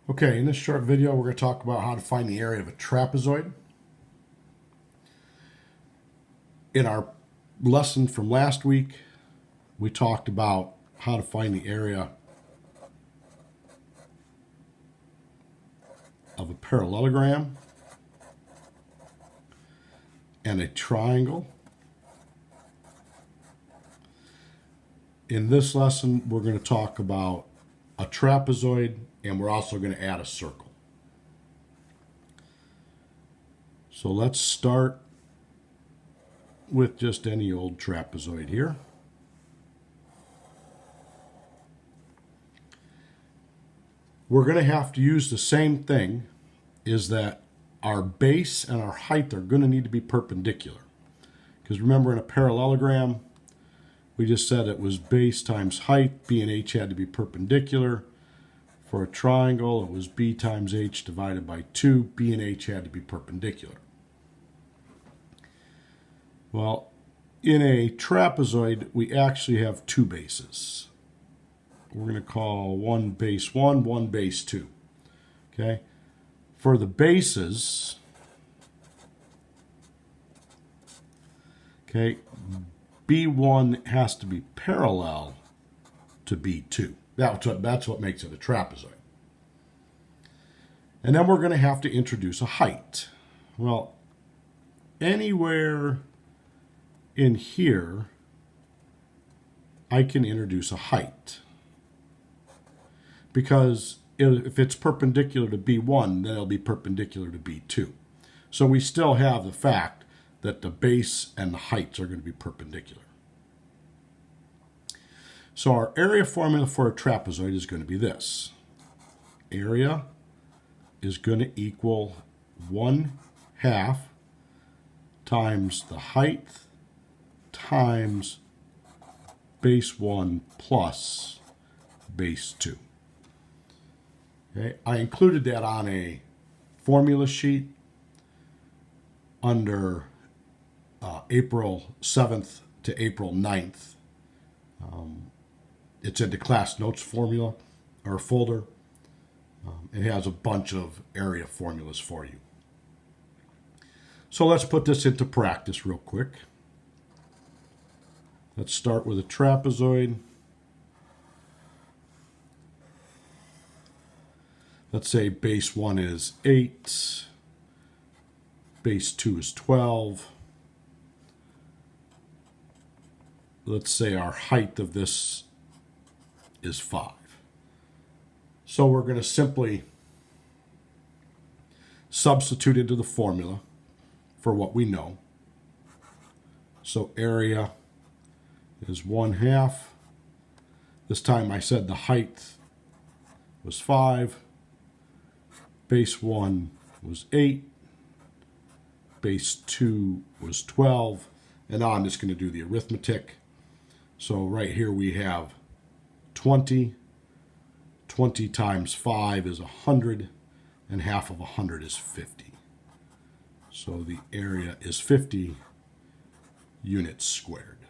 Okay, in this short video, we're going to talk about how to find the area of a trapezoid. In our lesson from last week, we talked about how to find the area of a parallelogram and a triangle. In this lesson, we're going to talk about a trapezoid, and we're also going to add a circle. So let's start with just any old trapezoid here. We're going to have to use the same thing, is that our base and our height are going to need to be perpendicular. Because remember, in a parallelogram, we just said it was base times height. B and H had to be perpendicular. For a triangle, it was B times H divided by 2. B and H had to be perpendicular. Well, in a trapezoid, we actually have two bases. We're going to call one base 1, one base 2. Okay? For the bases, okay, B1 has to be parallel to B2. That's what makes it a trapezoid. And then we're going to have to introduce a height. Well, anywhere in here, I can introduce a height. Because if it's perpendicular to B1, then it'll be perpendicular to B2. So we still have the fact that the base and the heights are going to be perpendicular. So our area formula for a trapezoid is going to be this. Area is going to equal 1/2 times the height times base 1 plus base 2. Okay, I included that on a formula sheet under April 7th to April 9th. It's in the class notes formula or folder. It has a bunch of area formulas for you. So let's put this into practice real quick. Let's start with a trapezoid. Let's say base 1 is 8, base 2 is 12. Let's say our height of this is 5. So we're going to simply substitute into the formula for what we know. So area is 1/2. This time I said the height was 5. Base 1 was 8. Base 2 was 12. And now I'm just going to do the arithmetic. So right here we have 20. 20 times 5 is 100. And half of 100 is 50. So the area is 50 units squared.